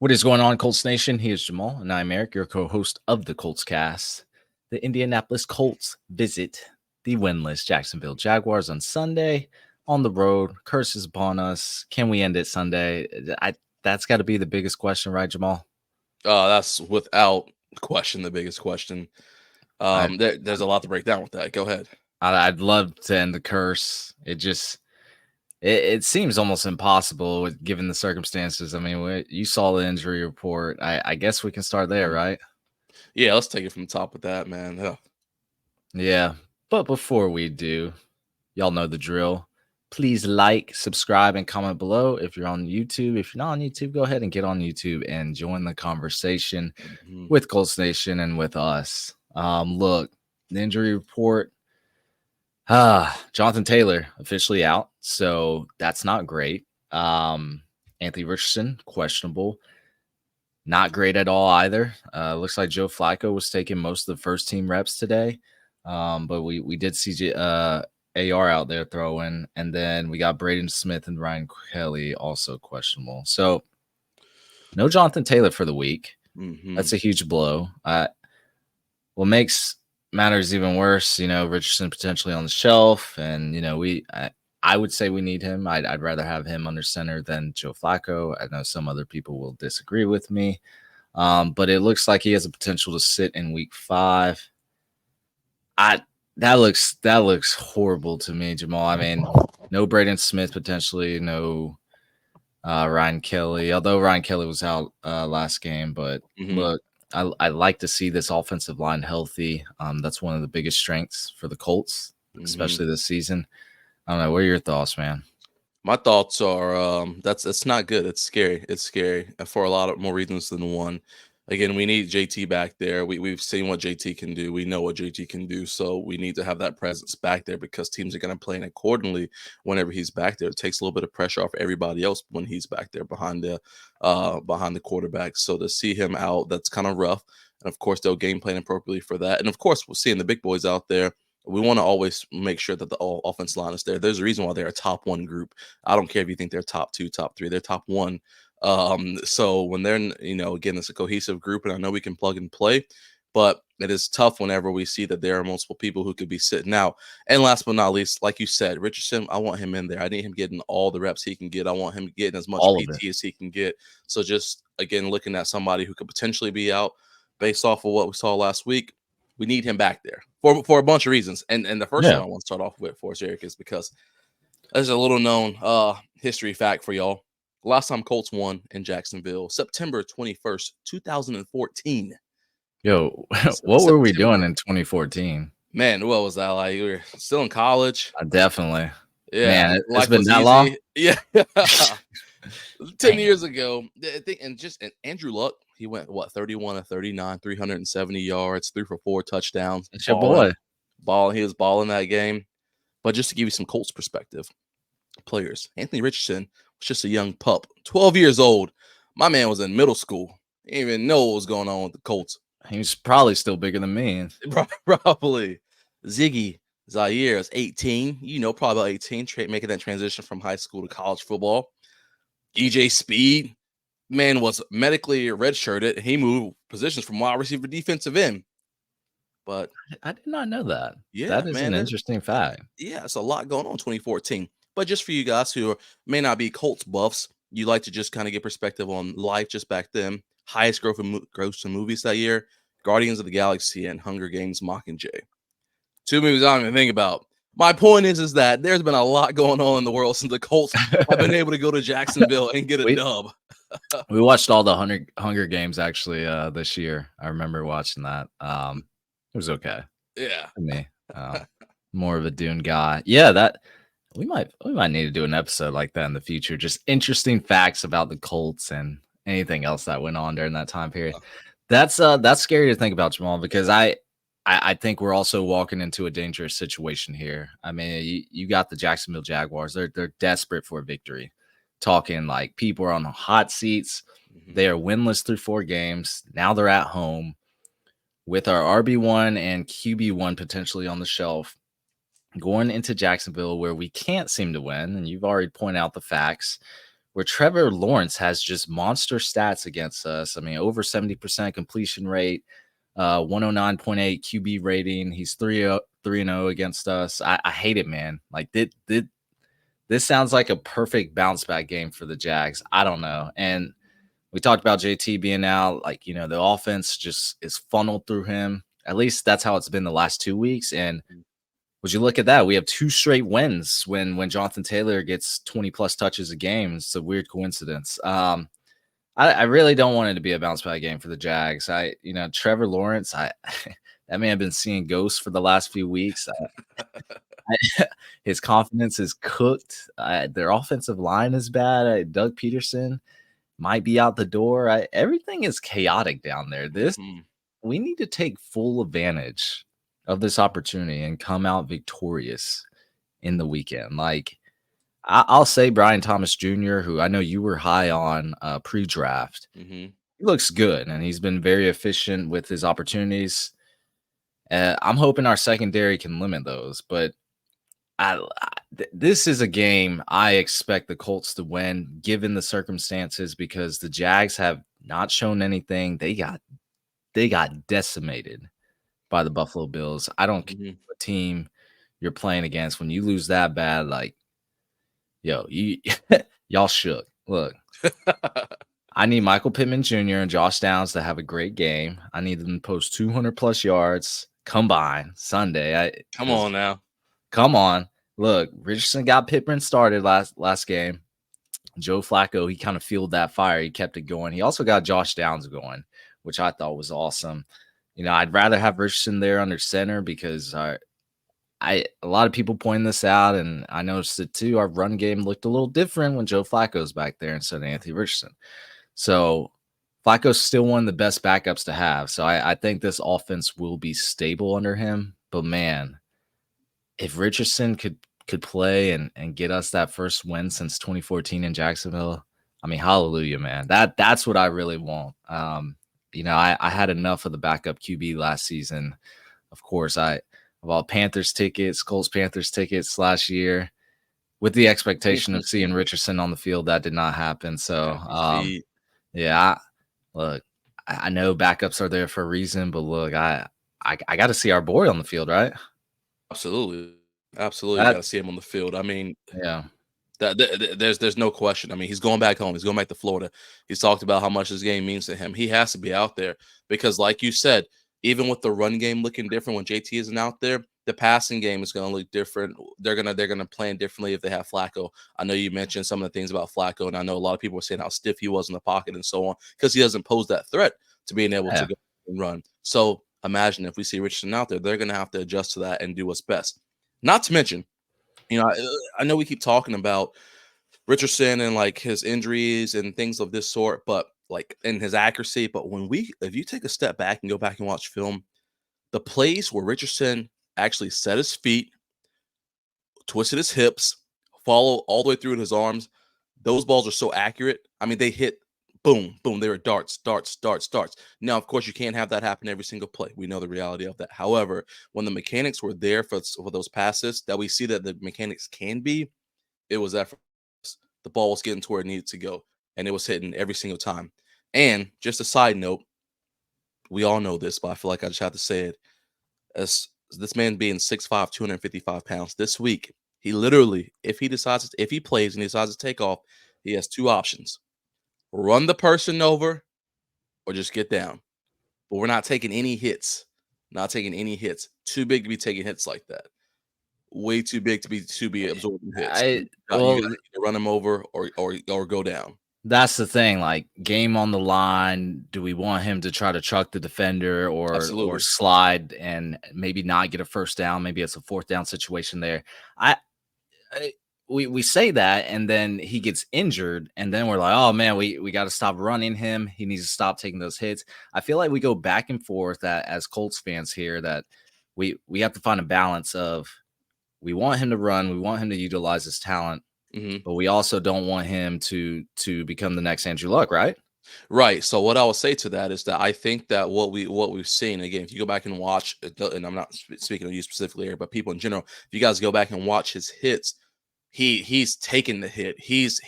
What is going on, Colts Nation? He is Jamal, and I'm Eric, your co-host of the Colts Cast. The Indianapolis Colts visit the winless Jacksonville Jaguars on Sunday on the road. Curses upon us. Can we end it Sunday? That's got to be the biggest question, right, Jamal? That's without question the biggest question. There's a lot to break down with that. Go ahead. I'd love to end the curse. It seems almost impossible given the circumstances. I mean, you saw the injury report. I guess we can start there, right? Yeah, let's take it from the top with that, man. Yeah. Yeah, but before we do, y'all know the drill. Please like, subscribe, and comment below if you're on YouTube. If you're not on YouTube, go ahead and get on YouTube and join the conversation with Colts Nation and with us. Look, the injury report. Jonathan Taylor officially out, so that's not great. Anthony Richardson, questionable. Not great at all either. Looks like Joe Flacco was taking most of the first team reps today. But we did see AR out there throwing, and then we got Braden Smith and Ryan Kelly also questionable. So no Jonathan Taylor for the week. That's a huge blow. What makes matters even worse, Richardson potentially on the shelf, and I would say we need him. I'd rather have him under center than Joe Flacco. I know some other people will disagree with me, but it looks like he has the potential to sit in week 5. That looks horrible to me, Jamal. I mean, no Braden Smith potentially, no Ryan Kelly, although Ryan Kelly was out last game. But look, I like to see this offensive line healthy. That's one of the biggest strengths for the Colts, especially this season. I don't know. What are your thoughts, man? My thoughts are that's not good. It's scary. It's scary for a lot of more reasons than one. Again, we need JT back there. We've seen what JT can do. We know what JT can do. So we need to have that presence back there because teams are going to plan accordingly whenever he's back there. It takes a little bit of pressure off everybody else when he's back there behind the quarterback. So to see him out, that's kind of rough. And of course, they'll game plan appropriately for that. And of course, we're seeing the big boys out there. We want to always make sure that the offense line is there. There's a reason why they're a top 1 group. I don't care if you think they're top 2, top 3, they're top 1. So when they're, again, it's a cohesive group, and I know we can plug and play, but it is tough whenever we see that there are multiple people who could be sitting out. And last but not least, like you said, Richardson, I want him in there. I need him getting all the reps he can get. I want him getting as much PT as he can get. So just, again, looking at somebody who could potentially be out based off of what we saw last week, we need him back there for a bunch of reasons. And the first one I want to start off with for us, Eric, is because there's a little known history fact for y'all. Last time Colts won in Jacksonville, September 21st, 2014. Yo, what were we doing in 2014? Man, what was that like? We were still in college. Definitely. Yeah. Man, it's been that long? Yeah. 10 years ago. I think, and Andrew Luck, he went, 31 of 39, 370 yards, 3 for 4 touchdowns. It's your boy. He was balling that game. But just to give you some Colts perspective, players, Anthony Richardson was just a young pup, 12 years old. My man was in middle school. He didn't even know what was going on with the Colts. He was probably still bigger than me. Probably. Ziggy Zaire is 18. Probably about 18, making that transition from high school to college football. EJ Speed, man, was medically redshirted. He moved positions from wide receiver, defensive end. But I did not know that. Yeah, that is an interesting fact. Yeah, it's a lot going on in 2014. But just for you guys who may not be Colts buffs, you like to just kind of get perspective on life just back then. Highest gross in movies that year, Guardians of the Galaxy and Hunger Games Mockingjay. 2 movies I don't even think about. My point is that there's been a lot going on in the world since the Colts have been able to go to Jacksonville and get a dub. We watched all the Hunger Games actually this year. I remember watching that. It was okay. Yeah. For me. More of a Dune guy. Yeah, that we might need to do an episode like that in the future. Just interesting facts about the Colts and anything else that went on during that time period. That's scary to think about, Jamal, because I think we're also walking into a dangerous situation here. I mean, you got the Jacksonville Jaguars. They're desperate for a victory. Talking like people are on the hot seats. They are winless through 4 games. Now they're at home with our RB1 and QB1 potentially on the shelf, going into Jacksonville where we can't seem to win. And you've already pointed out the facts. where Trevor Lawrence has just monster stats against us. I mean, over 70% completion rate, 109.8 QB rating. He's 3-0 against us. I hate it, man. Like, this sounds like a perfect bounce back game for the Jags. I don't know. And we talked about JT being out. Like, the offense just is funneled through him. At least that's how it's been the last 2 weeks. And would you look at that? We have 2 straight wins when Jonathan Taylor gets 20 plus touches a game. It's a weird coincidence. I really don't want it to be a bounce back game for the Jags. Trevor Lawrence, that man have been seeing ghosts for the last few weeks. His confidence is cooked. Their offensive line is bad. Doug Peterson might be out the door. Everything is chaotic down there. We need to take full advantage of this opportunity and come out victorious in the weekend. Like, I'll say Brian Thomas Jr., who I know you were high on pre-draft. He looks good, and he's been very efficient with his opportunities. I'm hoping our secondary can limit those, but this is a game I expect the Colts to win, given the circumstances, because the Jags have not shown anything. They got decimated by the Buffalo Bills. I don't care what team you're playing against. When you lose that bad, like, yo, y'all shook. Look, I need Michael Pittman Jr. and Josh Downs to have a great game. I need them to post 200 plus yards combined Sunday. Come on now. Come on. Look, Richardson got Pittman started last game. Joe Flacco, he kind of fueled that fire. He kept it going. He also got Josh Downs going, which I thought was awesome. I'd rather have Richardson there under center because a lot of people pointing this out, and I noticed it too. Our run game looked a little different when Joe Flacco's back there instead of Anthony Richardson. So Flacco's still one of the best backups to have. So I think this offense will be stable under him. But man, if Richardson could play and get us that first win since 2014 in Jacksonville, I mean, hallelujah, man. That's what I really want. I had enough of the backup QB last season. Of course, I bought Panthers tickets, Colts Panthers tickets last year with the expectation of seeing Richardson on the field. That did not happen. So, look, I know backups are there for a reason, but look, I got to see our boy on the field, right? Absolutely. You got to see him on the field. I mean, yeah. There's no question. I mean, he's going back home. He's going back to Florida. He's talked about how much this game means to him. He has to be out there because, like you said, even with the run game looking different when JT isn't out there, the passing game is going to look different. They're gonna plan differently if they have Flacco. I know you mentioned some of the things about Flacco, and I know a lot of people were saying how stiff he was in the pocket and so on because he doesn't pose that threat to being able to go and run. So imagine if we see Richardson out there, they're going to have to adjust to that and do what's best. Not to mention, I know we keep talking about Richardson and like his injuries and things of this sort, but like in his accuracy. But if you take a step back and go back and watch film, the plays where Richardson actually set his feet, twisted his hips, follow all the way through his arms, those balls are so accurate. I mean, they hit boom, boom. They were darts. Now, of course, you can't have that happen every single play. We know the reality of that. However, when the mechanics were there for those passes that we see that the mechanics can be, it was effortless. The ball was getting to where it needed to go, and it was hitting every single time. And just a side note, we all know this, but I feel like I just have to say it. As this man being 6'5", 255 pounds, this week, he literally, if he plays and he decides to take off, he has 2 options. Run the person over or just get down. But we're not taking any hits. Too big to be taking hits like that. Way too big to be absorbing hits. You got to run him over or go down. That's the thing. Like, game on the line. Do we want him to try to truck the defender or slide and maybe not get a first down? Maybe it's a 4th down situation there. We say that, and then he gets injured, and then we're like, oh man, we got to stop running him. He needs to stop taking those hits. I feel like we go back and forth as Colts fans here that we have to find a balance of we want him to run, we want him to utilize his talent, but we also don't want him to become the next Andrew Luck, right? Right. So what I will say to that is that I think that what we've seen, again, if you go back and watch, and I'm not speaking of you specifically here, but people in general, if you guys go back and watch his hits, he's taking the hit. He's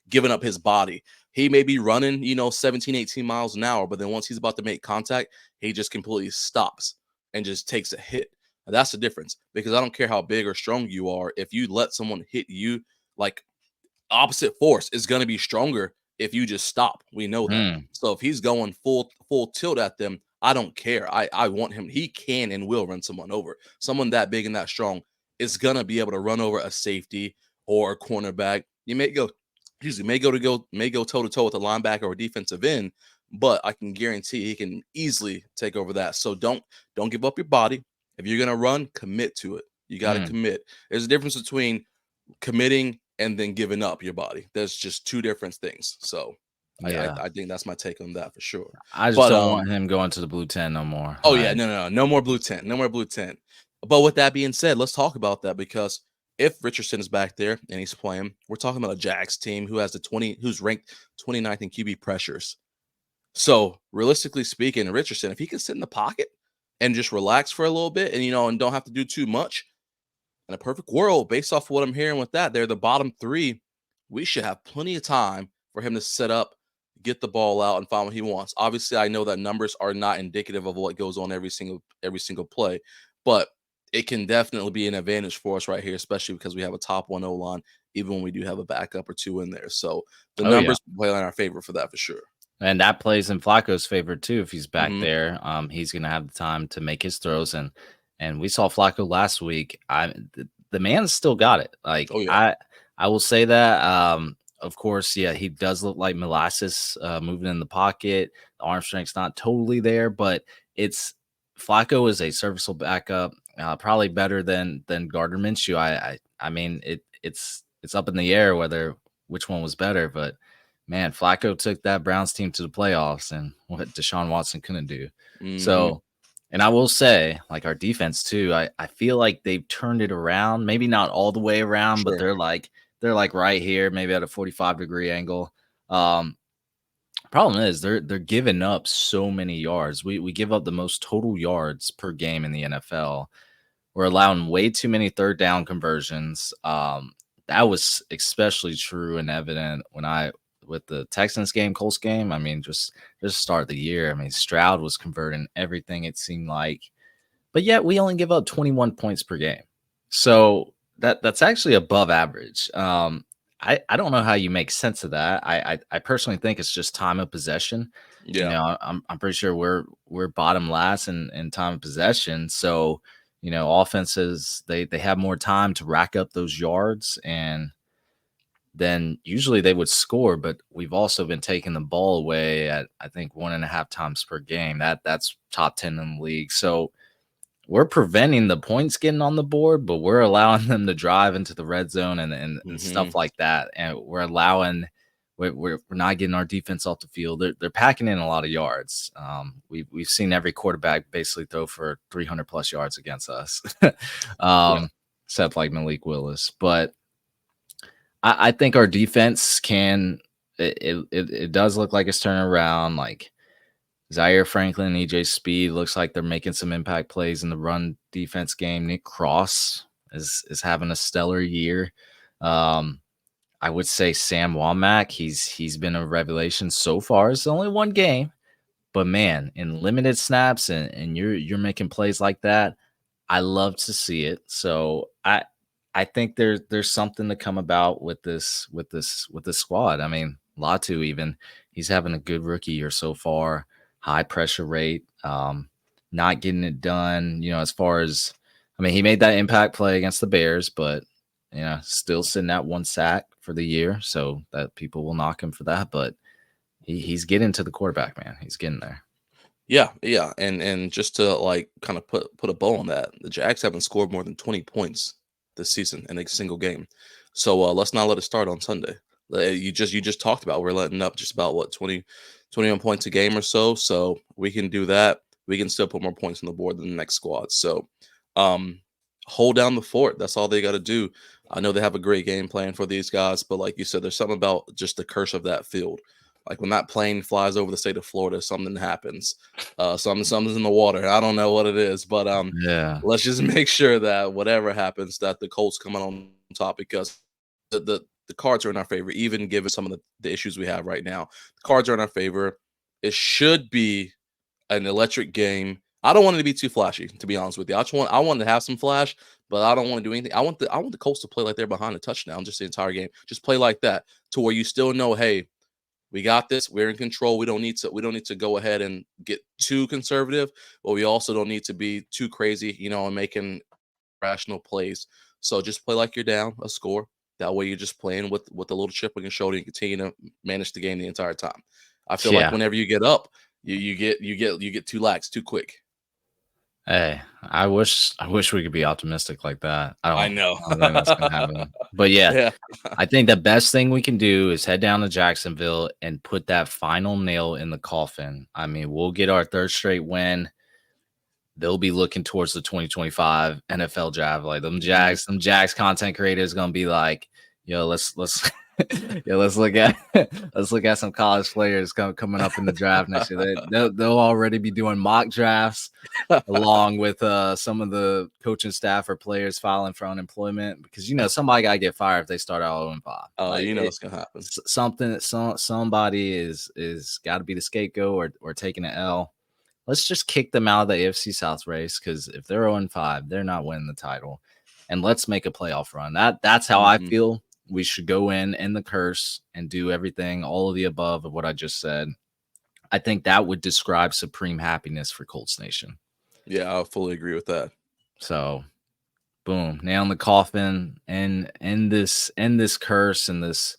giving up his body. He may be running, 17, 18 miles an hour, but then once he's about to make contact, he just completely stops and just takes a hit. And that's the difference, because I don't care how big or strong you are. If you let someone hit you, like, opposite force is going to be stronger if you just stop. We know that. Mm, So if he's going full tilt at them, I don't care. I want him. He can and will run someone over. Someone that big and that strong is gonna be able to run over a safety or a cornerback. You may go, excuse me, may go toe to toe with a linebacker or defensive end, but I can guarantee he can easily take over that. So don't give up your body. If you're gonna run, commit to it. You got to mm, commit. There's a difference between committing and then giving up your body. There's just two different things. So yeah. I think that's my take on that for sure. I just But don't want him going to the blue 10 no more. oh yeah, no more blue tent, no more blue tent. But with that being said, let's talk about that, because if Richardson is back there and he's playing, we're talking about a Jags team who's ranked 29th in QB pressures. So realistically speaking, Richardson, if he can sit in the pocket and just relax for a little bit, and and don't have to do too much, in a perfect world, based off of what I'm hearing with that, they're the bottom three. We should have plenty of time for him to set up, get the ball out, and find what he wants. Obviously, I know that numbers are not indicative of what goes on every single play, but it can definitely be an advantage for us right here, especially because we have a top 1 O line, even when we do have a backup or two in there. So the Oh yeah. numbers play in our favor for that for sure. And that plays in Flacco's favor too if he's back Hmm. there. He's gonna have the time to make his throws, and we saw Flacco last week. The man's still got it. Like Oh yeah, I will say that. Of course, yeah, he does look like molasses moving in the pocket. The arm strength's not totally there, but it's Flacco is a serviceable backup, probably better than Gardner Minshew. I mean it's up in the air whether which one was better, but man, Flacco took that Browns team to the playoffs and what Deshaun Watson couldn't do. hmm, So, and I will say, like our defense too, I feel like they've turned it around. Maybe not all the way around, but sure, they're like right here, maybe at a 45-degree angle. Um, Problem is they're giving up so many yards. We give up the most total yards per game in the NFL. We're allowing way too many third down conversions. That was especially true and evident when I with the Texans game, Colts game. I mean, just start of the year. I mean, Stroud was converting everything it seemed like, but yet we only give up 21 points per game. So that's actually above average. I don't know how you make sense of that. I personally think it's just time of possession. yeah. I'm pretty sure we're bottom last in time of possession. So, offenses they have more time to rack up those yards, and then usually they would score, but we've also been taking the ball away at I think 1.5 times per game. That's top 10 in the league. So we're preventing the points getting on the board, but we're allowing them to drive into the red zone and Hmm. stuff like that. And we're not getting our defense off the field. They're packing in a lot of yards. We've seen every quarterback basically throw for 300 plus yards against us, Yeah. except like Malik Willis. But I think our defense can. It does look like it's turning around. Like Zaire Franklin and EJ Speed looks like they're making some impact plays in the run defense game. Nick Cross is having a stellar year. Um, I would say Sam Womack, he's been a revelation so far. It's only one game, but man, in limited snaps and you're making plays like that, I love to see it. So I think there's something to come about with this squad. I mean, Latu even he's having a good rookie year so far. High pressure rate, not getting it done. As far as I mean, he made that impact play against the Bears, but still sitting at 1 sack for the year, so that people will knock him for that. But he's getting to the quarterback, man. He's getting there. Yeah, yeah, and just to like kind of put a bow on that, the Jags haven't scored more than 20 points this season in a single game. So let's not let it start on Sunday. You just talked about we're letting up just about what 21 points a game or so. So we can do that. We can still put more points on the board than the next squad. So um hold down the fort. That's all they got to do. I know they have a great game plan for these guys, but like you said, there's something about just the curse of that field. Like when that plane flies over the state of Florida, something happens, something's in the water. I don't know what it is, but Yeah. let's just make sure that whatever happens, that the Colts come out on top, because the the cards are in our favor, even given some of the issues we have right now. The cards are in our favor. It should be an electric game. I don't want it to be too flashy, to be honest with you. I want to have some flash, but I don't want to do anything. I want the Colts to play like they're behind a touchdown just the entire game. Just play like that to where you still know, hey, we got this. We're in control. We don't need to go ahead and get too conservative, but we also don't need to be too crazy, and making rational plays. So just play like you're down a score. That way you're just playing with a little chip on your shoulder and continue to manage the game the entire time. I feel like whenever you get up, you get too lax too quick. Hey, I wish we could be optimistic like that. I know. I don't think that's gonna happen. But yeah. I think the best thing we can do is head down to Jacksonville and put that final nail in the coffin. I mean, we'll get our third straight win. They'll be looking towards the 2025 NFL draft. Like them Jags content creators gonna be like, yo, let's look at some college players coming up in the draft next year. They'll already be doing mock drafts along with some of the coaching staff or players filing for unemployment because somebody gotta get fired if they start out 0-5. It's gonna happen. Somebody is got to be the scapegoat or taking an L. Let's just kick them out of the AFC South race because if they're 0-5, they're not winning the title. And let's make a playoff run. That's how I feel. We should go in the curse and do everything, all of the above of what I just said. I think that would describe supreme happiness for Colts Nation. Yeah, I fully agree with that. So, boom, nail in the coffin, and end this curse and this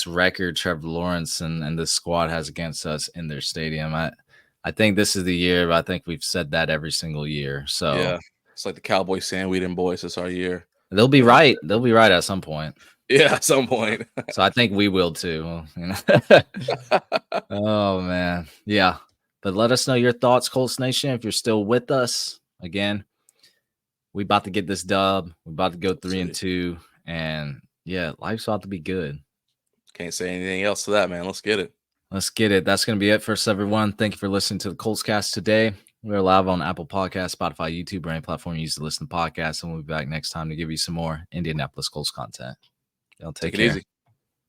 record Trevor Lawrence and this squad has against us in their stadium. I think this is the year. I think we've said that every single year. So yeah, it's like the Cowboys saying we didn't boys. It's our year. They'll be right. They'll be right at some point. Yeah, at some point. So I think we will too. Oh man, yeah. But let us know your thoughts, Colts Nation. If you're still with us, again, we about to get this dub. We're about to go 3-2, and yeah, life's about to be good. Can't say anything else to that, man. Let's get it. Let's get it. That's going to be it for us, everyone. Thank you for listening to the Colts Cast today. We're live on Apple Podcasts, Spotify, YouTube, or any platform you use to listen to podcasts. And we'll be back next time to give you some more Indianapolis Colts content. Y'all take care. It easy.